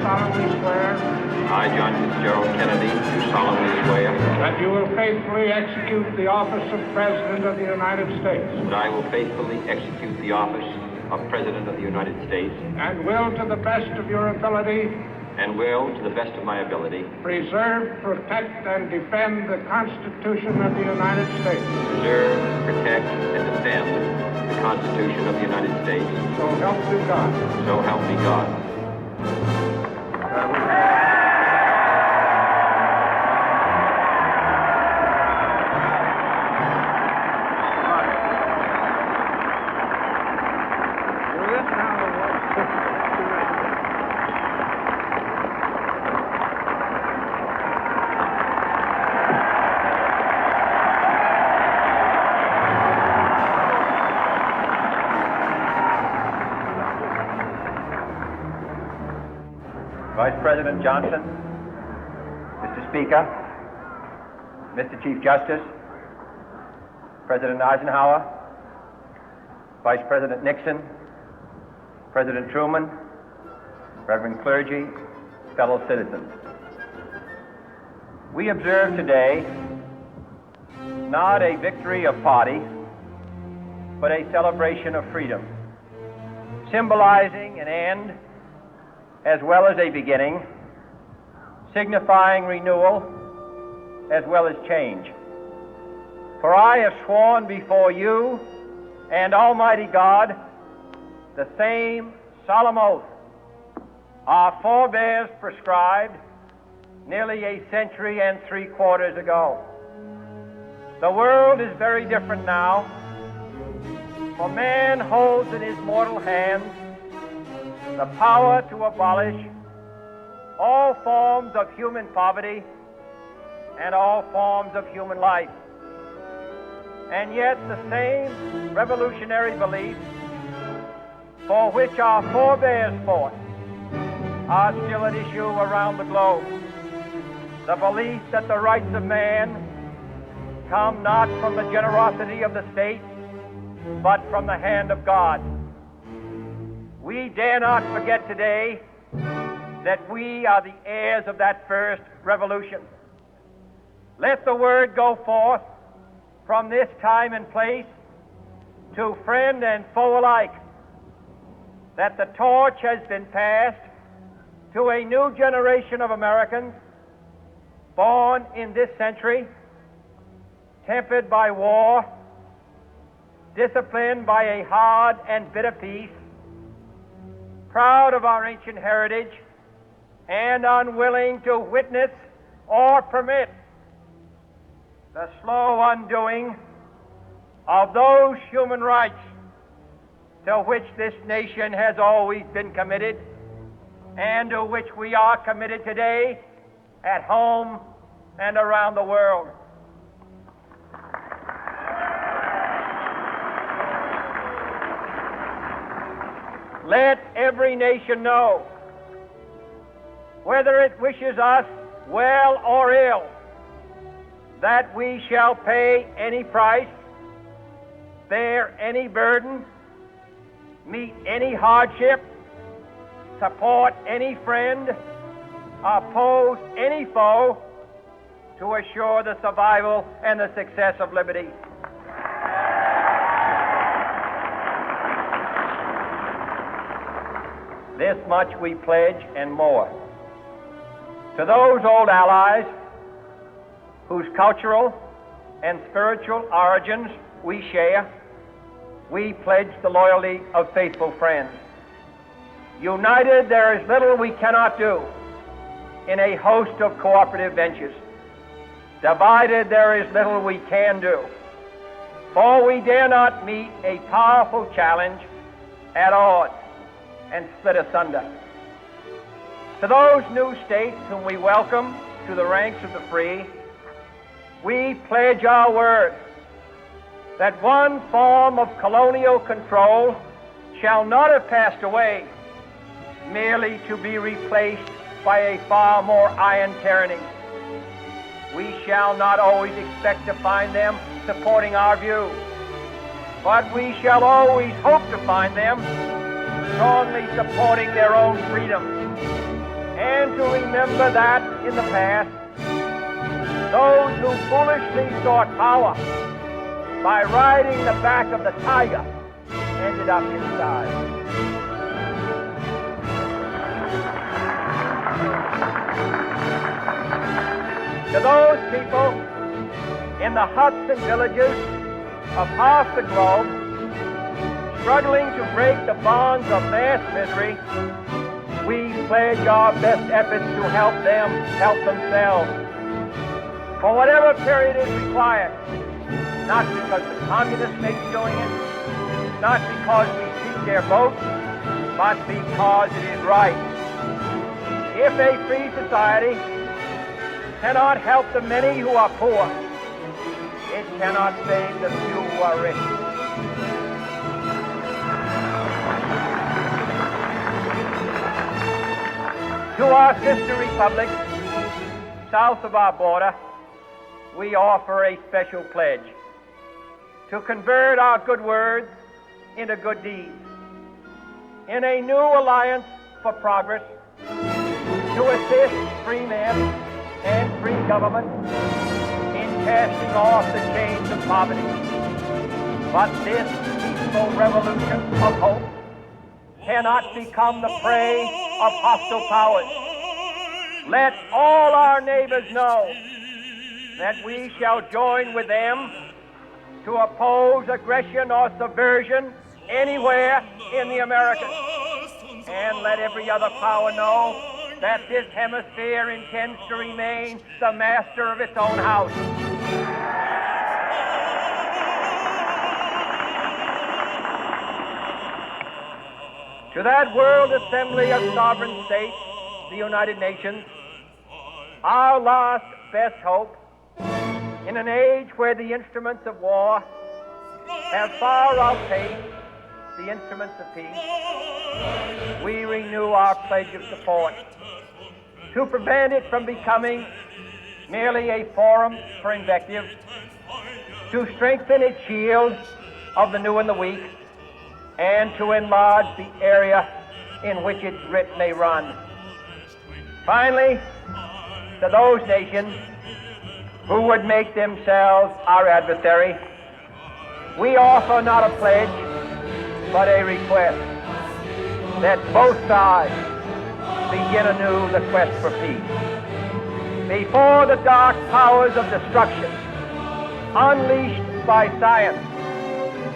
solemnly swear I, John Fitzgerald Kennedy, do solemnly swear that you will faithfully execute the office of President of the United States that I will faithfully execute the office of President of the United States and will, to the best of your ability, and will, to the best of my ability, preserve, protect, and defend the Constitution of the United States. preserve, protect, and defend the Constitution of the United States. So help me God. So help me God. Vice President Johnson, Mr. Speaker, Mr. Chief Justice, President Eisenhower, Vice President Nixon, President Truman, Reverend clergy, fellow citizens. We observe today not a victory of party, but a celebration of freedom, symbolizing an end as well as a beginning, signifying renewal as well as change. For I have sworn before you and Almighty God the same solemn oath our forebears prescribed nearly a century and 3/4 ago. The world is very different now, for man holds in his mortal hands the power to abolish all forms of human poverty and all forms of human life. And yet the same revolutionary beliefs for which our forebears fought are still at issue around the globe. The belief that the rights of man come not from the generosity of the state, but from the hand of God. We dare not forget today that we are the heirs of that first revolution. Let the word go forth from this time and place to friend and foe alike that the torch has been passed to a new generation of Americans born in this century, tempered by war, disciplined by a hard and bitter peace, proud of our ancient heritage, and unwilling to witness or permit the slow undoing of those human rights to which this nation has always been committed and to which we are committed today at home and around the world. Let every nation know, whether it wishes us well or ill, that we shall pay any price, bear any burden, meet any hardship, support any friend, oppose any foe to assure the survival and the success of liberty. This much we pledge and more. To those old allies whose cultural and spiritual origins we share, we pledge the loyalty of faithful friends. United, there is little we cannot do in a host of cooperative ventures. Divided, there is little we can do, for we dare not meet a powerful challenge at odds and split asunder. To those new states whom we welcome to the ranks of the free, we pledge our word that one form of colonial control shall not have passed away, merely to be replaced by a far more iron tyranny. We shall not always expect to find them supporting our view, but we shall always hope to find them strongly supporting their own freedom and to remember that in the past, those who foolishly sought power by riding the back of the tiger ended up inside. To those people in the huts and villages of half the globe, struggling to break the bonds of mass misery, we pledge our best efforts to help them help themselves. For whatever period is required, not because the communists may be doing it, not because we seek their vote, but because it is right. If a free society cannot help the many who are poor, it cannot save the few who are rich. To our sister republics south of our border, we offer a special pledge to convert our good words into good deeds, in a new alliance for progress, to assist free men and free government in casting off the chains of poverty. But this peaceful revolution of hope cannot become the prey of hostile powers. Let all our neighbors know that we shall join with them to oppose aggression or subversion anywhere in the Americas. And let every other power know that this hemisphere intends to remain the master of its own house. To that World Assembly of Sovereign States, the United Nations, our last best hope, in an age where the instruments of war have far outpaced the instruments of peace, we renew our pledge of support to prevent it from becoming merely a forum for invective, to strengthen its shield of the new and the weak, and to enlarge the area in which its writ may run. Finally, to those nations who would make themselves our adversary, we offer not a pledge, but a request that both sides begin anew the quest for peace. Before the dark powers of destruction, unleashed by science,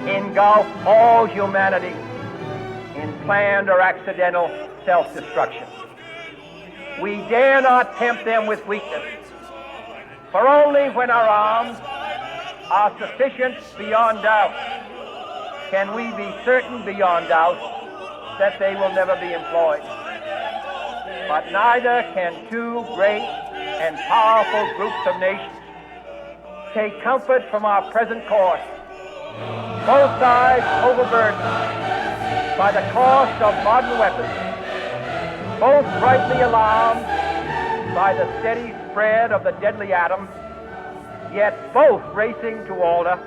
engulf all humanity in planned or accidental self-destruction. We dare not tempt them with weakness, for only when our arms are sufficient beyond doubt can we be certain beyond doubt that they will never be employed. But neither can two great and powerful groups of nations take comfort from our present course, both sides overburdened by the cost of modern weapons, both rightly alarmed by the steady spread of the deadly atom, yet both racing to alter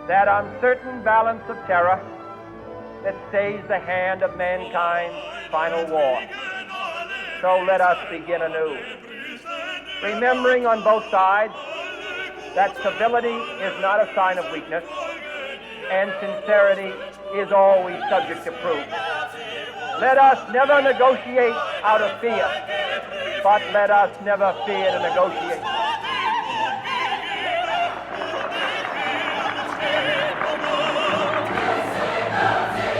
that uncertain balance of terror that stays the hand of mankind's final war. So let us begin anew, remembering on both sides that civility is not a sign of weakness, and sincerity is always subject to proof. Let us never negotiate out of fear, but let us never fear to negotiate.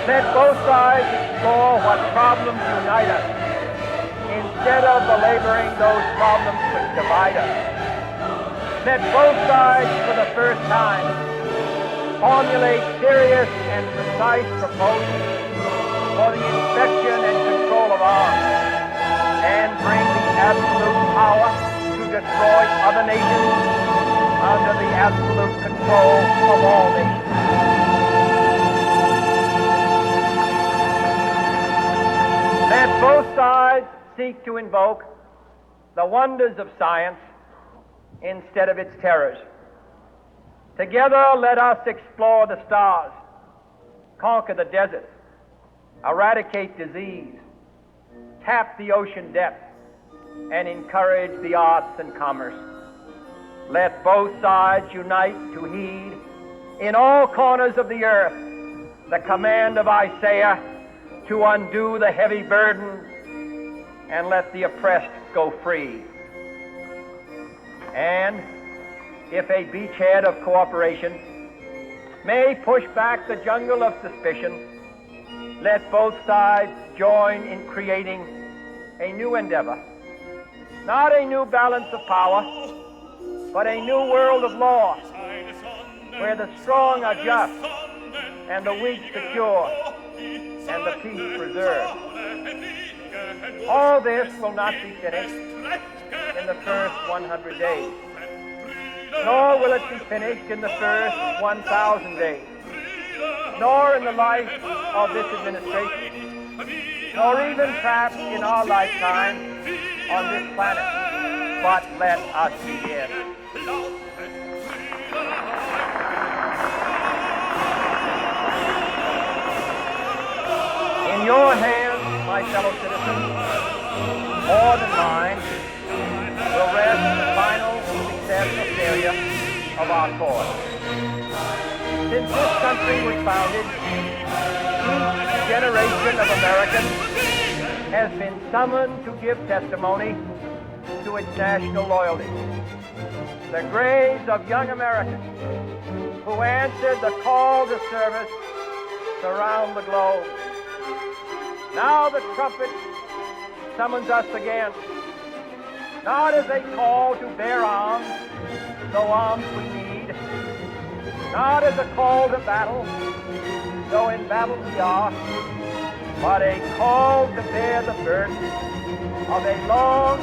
Let both sides explore what problems unite us, instead of belaboring those problems which divide us. Let both sides, for the first time, formulate serious and precise proposals for the inspection and control of arms, and bring the absolute power to destroy other nations under the absolute control of all nations. Let both sides seek to invoke the wonders of science instead of its terrors. Together, let us explore the stars, conquer the deserts, eradicate disease, tap the ocean depth, and encourage the arts and commerce. Let both sides unite to heed in all corners of the earth the command of Isaiah to undo the heavy burden and let the oppressed go free. And if a beachhead of cooperation may push back the jungle of suspicion, let both sides join in creating a new endeavor, not a new balance of power, but a new world of law, where the strong are just, and the weak secure, and the peace preserved. All this will not be finished in the first 100 days, nor will it be finished in the first 1,000 days, nor in the life of this administration, nor even perhaps in our lifetime on this planet. But let us begin. In your hands, my fellow citizens, more than mine, will rest the final success or failure of our cause. Since this country was founded, each generation of Americans has been summoned to give testimony to its national loyalty. The graves of young Americans who answered the call to service surround the globe. Now the trumpet summons us again, not as a call to bear arms, though arms we need, not as a call to battle, though in battle we are, but a call to bear the burden of a long